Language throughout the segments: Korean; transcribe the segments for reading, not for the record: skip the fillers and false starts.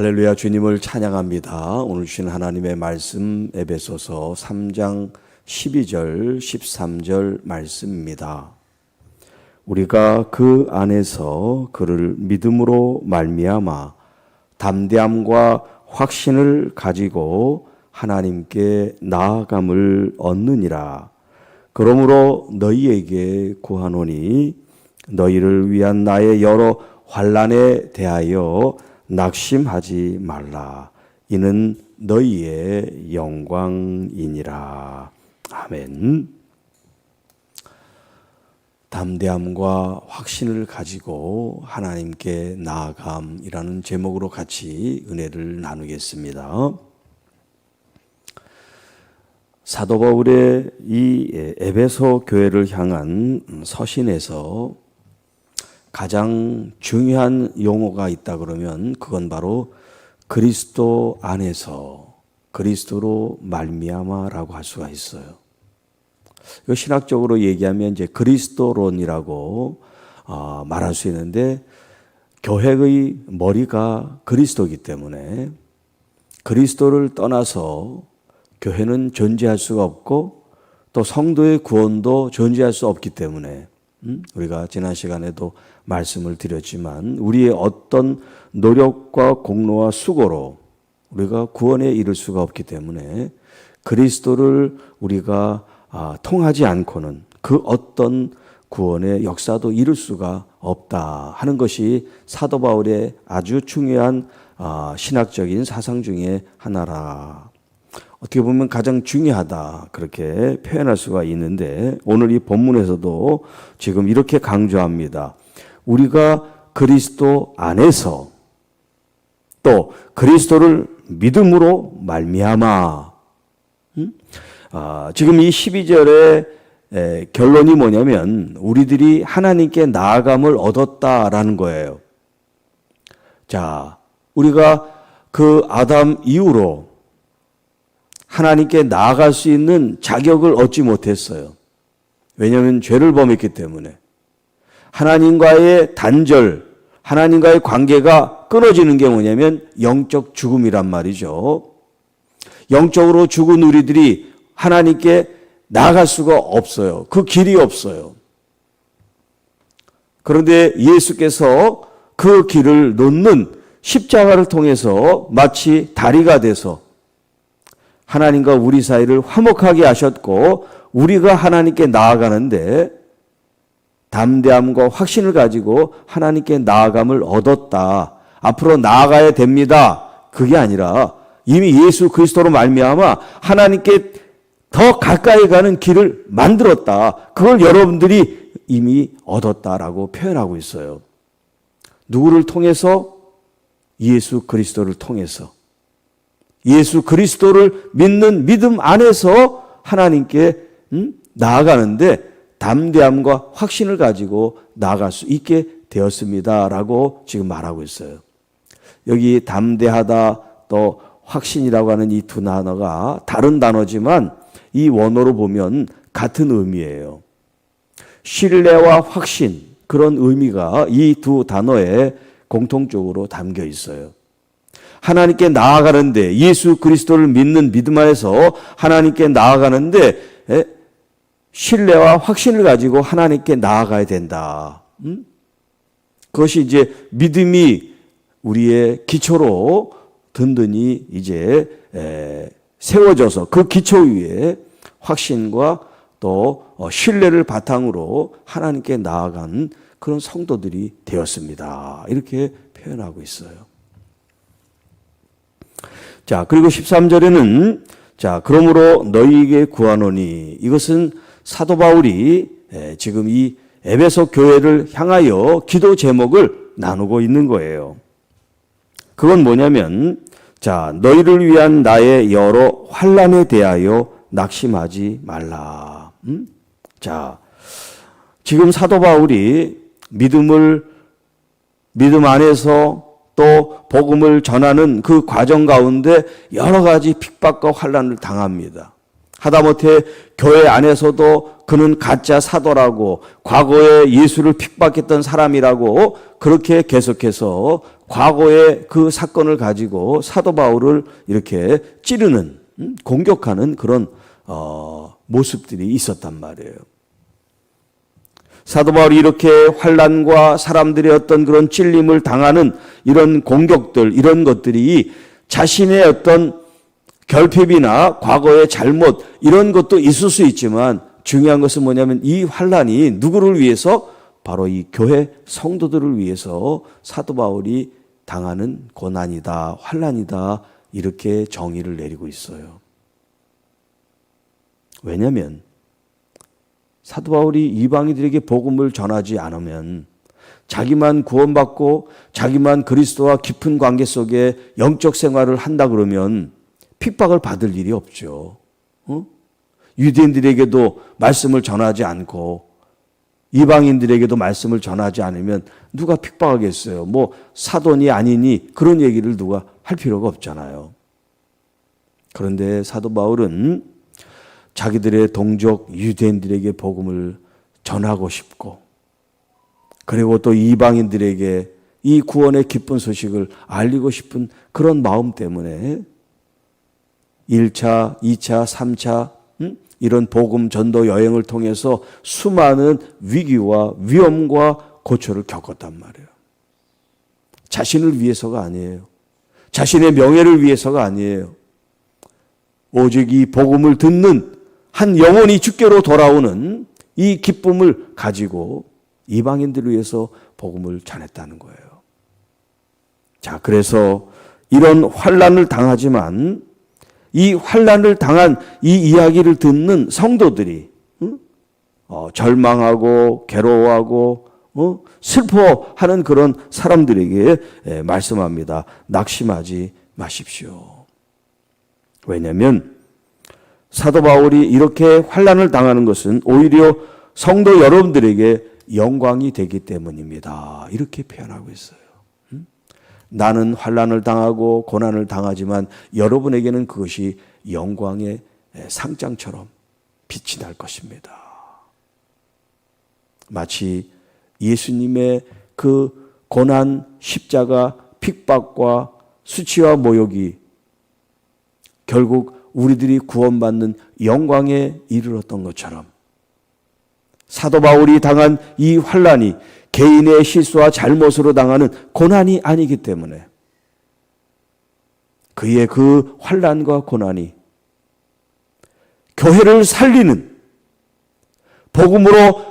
할렐루야, 주님을 찬양합니다. 오늘 주신 하나님의 말씀 에베소서 3장 12절 13절 말씀입니다. 우리가 그 안에서 그를 믿음으로 말미암아 담대함과 확신을 가지고 하나님께 나아감을 얻느니라. 그러므로 너희에게 구하노니 너희를 위한 나의 여러 환난에 대하여 낙심하지 말라. 이는 너희의 영광이니라. 아멘. 담대함과 확신을 가지고 하나님께 나아감이라는 제목으로 같이 은혜를 나누겠습니다. 사도 바울의 이 에베소 교회를 향한 서신에서 가장 중요한 용어가 있다 그러면 그건 바로 그리스도 안에서 그리스도로 말미암아라고 할 수가 있어요. 이거 신학적으로 얘기하면 이제 그리스도론이라고 말할 수 있는데, 교회의 머리가 그리스도이기 때문에 그리스도를 떠나서 교회는 존재할 수가 없고 또 성도의 구원도 존재할 수 없기 때문에 우리가 지난 시간에도 말씀을 드렸지만 우리의 어떤 노력과 공로와 수고로 우리가 구원에 이를 수가 없기 때문에 그리스도를 우리가 통하지 않고는 그 어떤 구원의 역사도 이룰 수가 없다 하는 것이 사도 바울의 아주 중요한 신학적인 사상 중에 하나라. 어떻게 보면 가장 중요하다 그렇게 표현할 수가 있는데, 오늘 이 본문에서도 지금 이렇게 강조합니다. 우리가 그리스도 안에서 또 그리스도를 믿음으로 말미암아. 지금 이 12절의 결론이 뭐냐면 우리들이 하나님께 나아감을 얻었다라는 거예요. 자, 우리가 그 아담 이후로 하나님께 나아갈 수 있는 자격을 얻지 못했어요. 왜냐하면 죄를 범했기 때문에. 하나님과의 단절, 하나님과의 관계가 끊어지는 게 뭐냐면 영적 죽음이란 말이죠. 영적으로 죽은 우리들이 하나님께 나아갈 수가 없어요. 그 길이 없어요. 그런데 예수께서 그 길을 놓는 십자가를 통해서 마치 다리가 돼서 하나님과 우리 사이를 화목하게 하셨고, 우리가 하나님께 나아가는데 담대함과 확신을 가지고 하나님께 나아감을 얻었다. 앞으로 나아가야 됩니다. 그게 아니라 이미 예수 그리스도로 말미암아 하나님께 더 가까이 가는 길을 만들었다. 그걸 여러분들이 이미 얻었다라고 표현하고 있어요. 누구를 통해서? 예수 그리스도를 통해서. 예수 그리스도를 믿는 믿음 안에서 하나님께 나아가는데 담대함과 확신을 가지고 나아갈 수 있게 되었습니다라고 지금 말하고 있어요. 여기 담대하다 또 확신이라고 하는 이 두 단어가 다른 단어지만 이 원어로 보면 같은 의미예요. 신뢰와 확신, 그런 의미가 이 두 단어에 공통적으로 담겨 있어요. 하나님께 나아가는데, 예수 그리스도를 믿는 믿음 안에서 하나님께 나아가는데 신뢰와 확신을 가지고 하나님께 나아가야 된다. 그것이 이제 믿음이 우리의 기초로 든든히 이제 세워져서 그 기초 위에 확신과 또 신뢰를 바탕으로 하나님께 나아간 그런 성도들이 되었습니다. 이렇게 표현하고 있어요. 자, 그리고 13절에는 자, 그러므로 너희에게 구하노니, 이것은 사도 바울이 지금 이 에베소 교회를 향하여 기도 제목을 나누고 있는 거예요. 그건 뭐냐면, 자, 너희를 위한 나의 여러 환난에 대하여 낙심하지 말라. 자, 지금 사도 바울이 믿음 안에서 또 복음을 전하는 그 과정 가운데 여러 가지 핍박과 환난을 당합니다. 하다못해 교회 안에서도 그는 가짜 사도라고, 과거에 예수를 핍박했던 사람이라고 그렇게 계속해서 과거의 그 사건을 가지고 사도 바울을 이렇게 찌르는, 공격하는 그런 모습들이 있었단 말이에요. 사도 바울이 이렇게 환난과 사람들의 어떤 그런 찔림을 당하는 이런 공격들, 이런 것들이 자신의 어떤 결핍이나 과거의 잘못, 이런 것도 있을 수 있지만 중요한 것은 뭐냐면 이 환난이 누구를 위해서? 바로 이 교회 성도들을 위해서 사도 바울이 당하는 고난이다, 환난이다, 이렇게 정의를 내리고 있어요. 왜냐하면 사도 바울이 이방인들에게 복음을 전하지 않으면 자기만 구원받고 자기만 그리스도와 깊은 관계 속에 영적 생활을 한다 그러면 핍박을 받을 일이 없죠. 유대인들에게도 말씀을 전하지 않고 이방인들에게도 말씀을 전하지 않으면 누가 핍박하겠어요? 뭐 사돈이 아니니 그런 얘기를 누가 할 필요가 없잖아요. 그런데 사도 바울은 자기들의 동족 유대인들에게 복음을 전하고 싶고, 그리고 또 이방인들에게 이 구원의 기쁜 소식을 알리고 싶은 그런 마음 때문에 1차, 2차, 3차 이런 복음 전도 여행을 통해서 수많은 위기와 위험과 고초를 겪었단 말이에요. 자신을 위해서가 아니에요. 자신의 명예를 위해서가 아니에요. 오직 이 복음을 듣는 한 영혼이 주께로 돌아오는 이 기쁨을 가지고 이방인들을 위해서 복음을 전했다는 거예요. 자, 그래서 이런 환난을 당하지만 이 환난을 당한 이 이야기를 듣는 성도들이 절망하고 괴로워하고 슬퍼하는 그런 사람들에게 말씀합니다. 낙심하지 마십시오. 왜냐하면 사도 바울이 이렇게 환난을 당하는 것은 오히려 성도 여러분들에게 영광이 되기 때문입니다. 이렇게 표현하고 있어요. 나는 환난을 당하고 고난을 당하지만 여러분에게는 그것이 영광의 상장처럼 빛이 날 것입니다. 마치 예수님의 그 고난, 십자가, 핍박과 수치와 모욕이 결국 우리들이 구원받는 영광에 이르렀던 것처럼 사도 바울이 당한 이 환난이 개인의 실수와 잘못으로 당하는 고난이 아니기 때문에 그의 그 환난과 고난이 교회를 살리는, 복음으로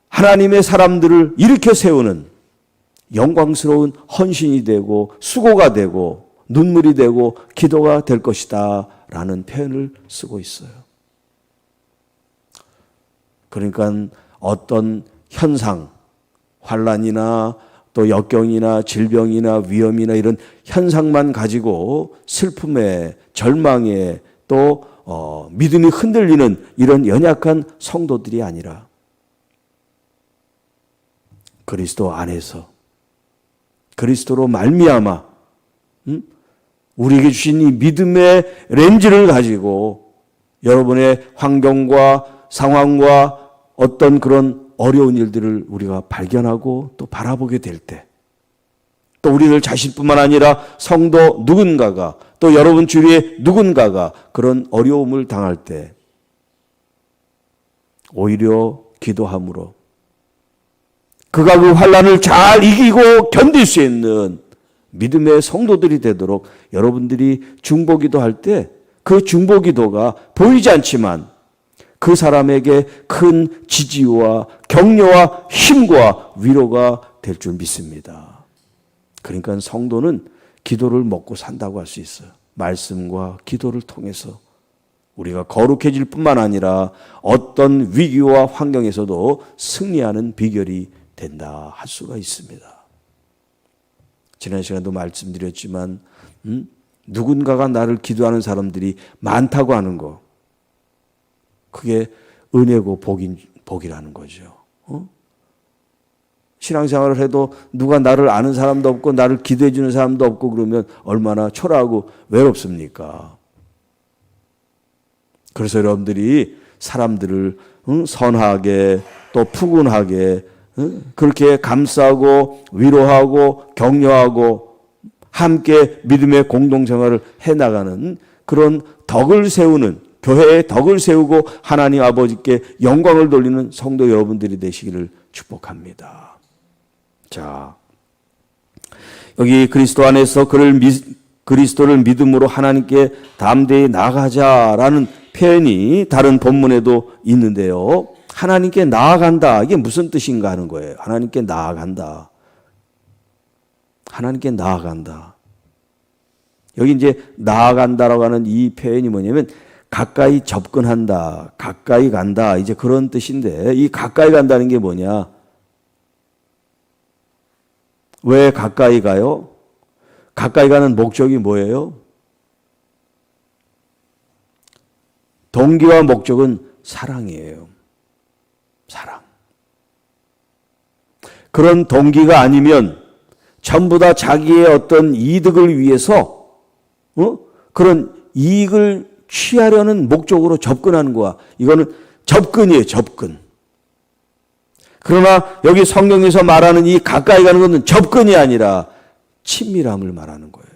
하나님의 사람들을 일으켜 세우는 영광스러운 헌신이 되고 수고가 되고 눈물이 되고 기도가 될 것이다 라는 표현을 쓰고 있어요. 그러니까 어떤 현상, 환난이나 또 역경이나 질병이나 위험이나 이런 현상만 가지고 슬픔에, 절망에 또 믿음이 흔들리는 이런 연약한 성도들이 아니라 그리스도 안에서 그리스도로 말미암아 우리에게 주신 이 믿음의 렌즈를 가지고 여러분의 환경과 상황과 어떤 그런 어려운 일들을 우리가 발견하고 또 바라보게 될 때, 또 우리들 자신뿐만 아니라 성도 누군가가, 또 여러분 주위에 누군가가 그런 어려움을 당할 때 오히려 기도함으로 그가 그 환난을 잘 이기고 견딜 수 있는 믿음의 성도들이 되도록 여러분들이 중보기도 할 때 그 중보기도가 보이지 않지만 그 사람에게 큰 지지와 격려와 힘과 위로가 될 줄 믿습니다. 그러니까 성도는 기도를 먹고 산다고 할 수 있어요. 말씀과 기도를 통해서 우리가 거룩해질 뿐만 아니라 어떤 위기와 환경에서도 승리하는 비결이 된다 할 수가 있습니다. 지난 시간에도 말씀드렸지만 누군가가 나를 기도하는 사람들이 많다고 하는 거, 그게 은혜고 복이라는 거죠. 신앙생활을 해도 누가 나를 아는 사람도 없고 나를 기도해 주는 사람도 없고 그러면 얼마나 초라하고 외롭습니까? 그래서 여러분들이 사람들을 선하게 또 푸근하게 그렇게 감싸고 위로하고 격려하고 함께 믿음의 공동생활을 해나가는 그런 덕을 세우는, 교회의 덕을 세우고 하나님 아버지께 영광을 돌리는 성도 여러분들이 되시기를 축복합니다. 자, 여기 그리스도 안에서 그리스도를 믿음으로 하나님께 담대히 나아가자라는 표현이 다른 본문에도 있는데요. 하나님께 나아간다. 이게 무슨 뜻인가 하는 거예요. 하나님께 나아간다. 하나님께 나아간다. 여기 이제 나아간다라고 하는 이 표현이 뭐냐면 가까이 접근한다, 가까이 간다, 이제 그런 뜻인데, 이 가까이 간다는 게 뭐냐? 왜 가까이 가요? 가까이 가는 목적이 뭐예요? 동기와 목적은 사랑이에요. 사랑. 그런 동기가 아니면 전부 다 자기의 어떤 이득을 위해서 그런 이익을 취하려는 목적으로 접근하는 거야. 이거는 접근이에요, 접근. 그러나 여기 성경에서 말하는 이 가까이 가는 것은 접근이 아니라 친밀함을 말하는 거예요.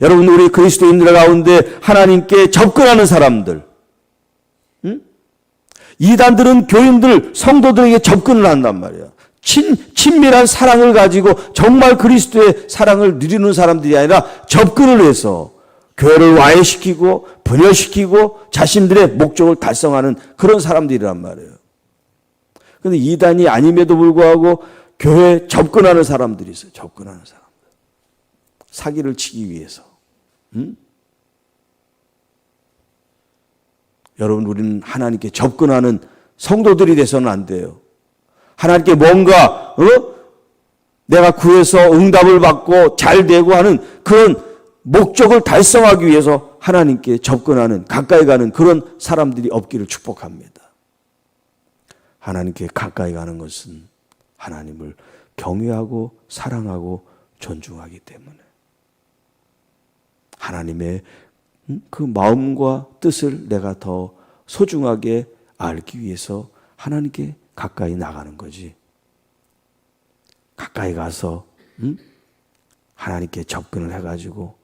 여러분, 우리 그리스도인들 가운데 하나님께 접근하는 사람들, 이단들은 교인들, 성도들에게 접근을 한단 말이에요. 친밀한 사랑을 가지고 정말 그리스도의 사랑을 누리는 사람들이 아니라 접근을 해서 교회를 와해시키고 분열시키고 자신들의 목적을 달성하는 그런 사람들이란 말이에요. 그런데 이단이 아님에도 불구하고 교회에 접근하는 사람들이 있어요. 접근하는 사람들. 사기를 치기 위해서. 여러분, 우리는 하나님께 접근하는 성도들이 돼서는 안 돼요. 하나님께 뭔가 내가 구해서 응답을 받고 잘 되고 하는 그런 목적을 달성하기 위해서 하나님께 접근하는, 가까이 가는 그런 사람들이 없기를 축복합니다. 하나님께 가까이 가는 것은 하나님을 경외하고 사랑하고 존중하기 때문에 하나님의 그 마음과 뜻을 내가 더 소중하게 알기 위해서 하나님께 가까이 나가는 거지. 가까이 가서 하나님께 접근을 해가지고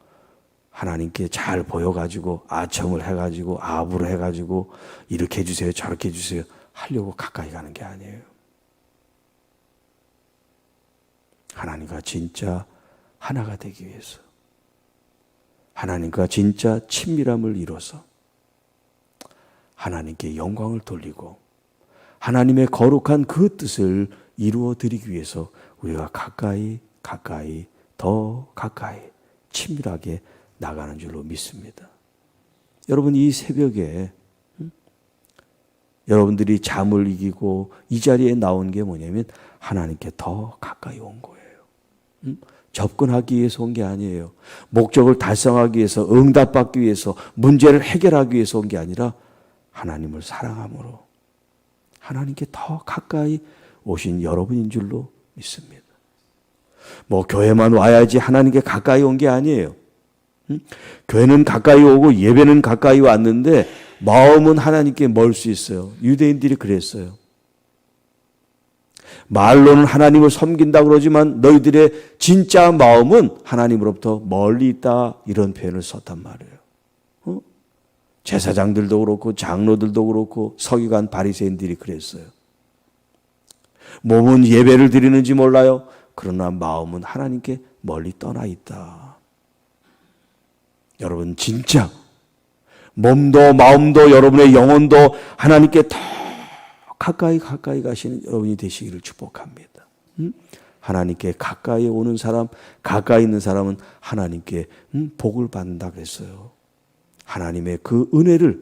하나님께 잘 보여가지고 아첨을 해가지고 아부를 해가지고 이렇게 해주세요 저렇게 해주세요 하려고 가까이 가는 게 아니에요. 하나님과 진짜 하나가 되기 위해서, 하나님과 진짜 친밀함을 이뤄서 하나님께 영광을 돌리고 하나님의 거룩한 그 뜻을 이루어 드리기 위해서 우리가 가까이 더 가까이 친밀하게 나가는 줄로 믿습니다. 여러분, 이 새벽에 여러분들이 잠을 이기고 이 자리에 나온 게 뭐냐면 하나님께 더 가까이 온 거예요. 접근하기 위해서 온 게 아니에요. 목적을 달성하기 위해서, 응답받기 위해서, 문제를 해결하기 위해서 온 게 아니라 하나님을 사랑함으로 하나님께 더 가까이 오신 여러분인 줄로 믿습니다. 뭐 교회만 와야지 하나님께 가까이 온 게 아니에요. 교회는 가까이 오고 예배는 가까이 왔는데 마음은 하나님께 멀 수 있어요. 유대인들이 그랬어요. 말로는 하나님을 섬긴다 그러지만 너희들의 진짜 마음은 하나님으로부터 멀리 있다, 이런 표현을 썼단 말이에요. 제사장들도 그렇고 장로들도 그렇고 서기관 바리새인들이 그랬어요. 몸은 예배를 드리는지 몰라요. 그러나 마음은 하나님께 멀리 떠나 있다. 여러분, 진짜 몸도 마음도 여러분의 영혼도 하나님께 더 가까이 가시는 여러분이 되시기를 축복합니다. 하나님께 가까이 오는 사람, 가까이 있는 사람은 하나님께 복을 받는다 그랬어요. 하나님의 그 은혜를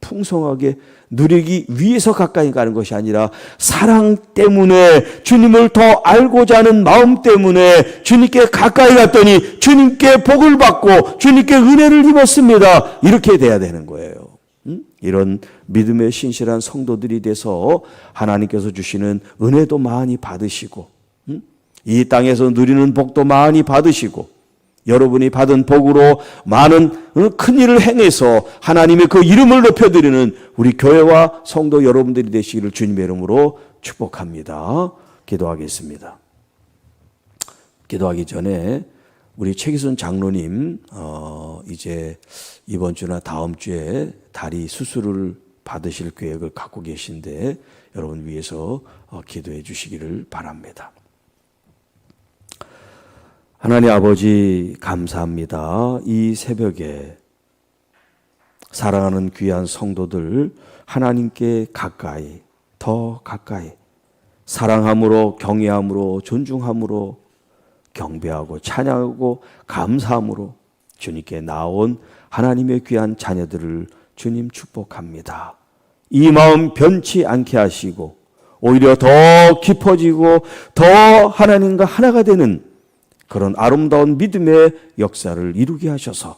풍성하게 누리기 위해서 가까이 가는 것이 아니라 사랑 때문에, 주님을 더 알고자 하는 마음 때문에 주님께 가까이 갔더니 주님께 복을 받고 주님께 은혜를 입었습니다. 이렇게 돼야 되는 거예요. 이런 믿음의 신실한 성도들이 돼서 하나님께서 주시는 은혜도 많이 받으시고 이 땅에서 누리는 복도 많이 받으시고 여러분이 받은 복으로 많은 큰 일을 행해서 하나님의 그 이름을 높여드리는 우리 교회와 성도 여러분들이 되시기를 주님의 이름으로 축복합니다. 기도하겠습니다. 기도하기 전에 우리 최기순 장로님 이제 이번 주나 다음 주에 다리 수술을 받으실 계획을 갖고 계신데 여러분 위해서 기도해 주시기를 바랍니다. 하나님 아버지 감사합니다. 이 새벽에 사랑하는 귀한 성도들 하나님께 가까이, 더 가까이 사랑함으로, 경외함으로, 존중함으로, 경배하고 찬양하고 감사함으로 주님께 나온 하나님의 귀한 자녀들을 주님 축복합니다. 이 마음 변치 않게 하시고 오히려 더 깊어지고 더 하나님과 하나가 되는 그런 아름다운 믿음의 역사를 이루게 하셔서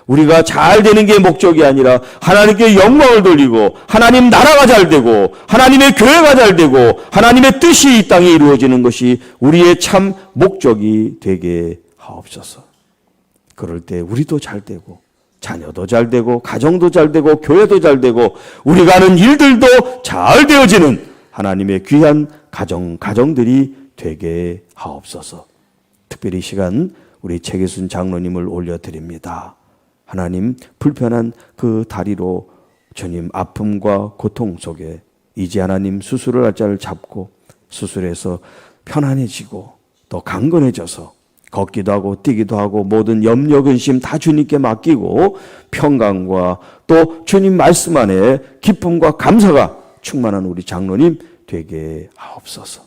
우리가 잘 되는 게 목적이 아니라 하나님께 영광을 돌리고 하나님 나라가 잘 되고 하나님의 교회가 잘 되고 하나님의 뜻이 이 땅에 이루어지는 것이 우리의 참 목적이 되게 하옵소서. 그럴 때 우리도 잘 되고 자녀도 잘 되고 가정도 잘 되고 교회도 잘 되고 우리가 하는 일들도 잘 되어지는 하나님의 귀한 가정들이 되게 하옵소서. 특별히 이 시간 우리 최기순 장로님을 올려드립니다. 하나님 불편한 그 다리로 주님 아픔과 고통 속에 이제 하나님 수술을 할 자를 잡고 수술해서 편안해지고 또 강건해져서 걷기도 하고 뛰기도 하고 모든 염려 근심 다 주님께 맡기고 평강과 또 주님 말씀 안에 기쁨과 감사가 충만한 우리 장로님 되게 하옵소서.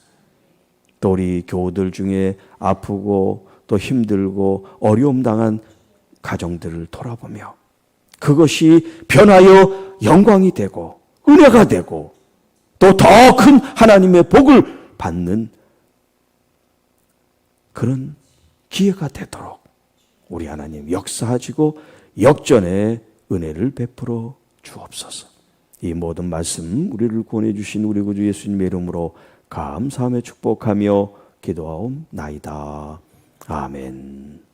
또 우리 교우들 중에 아프고 또 힘들고 어려움 당한 가정들을 돌아보며 그것이 변하여 영광이 되고 은혜가 되고 또 더 큰 하나님의 복을 받는 그런 기회가 되도록 우리 하나님 역사하시고 역전의 은혜를 베풀어 주옵소서. 이 모든 말씀 우리를 구원해 주신 우리 구주 예수님의 이름으로 감사하며 축복하며 기도하옵나이다. 아멘.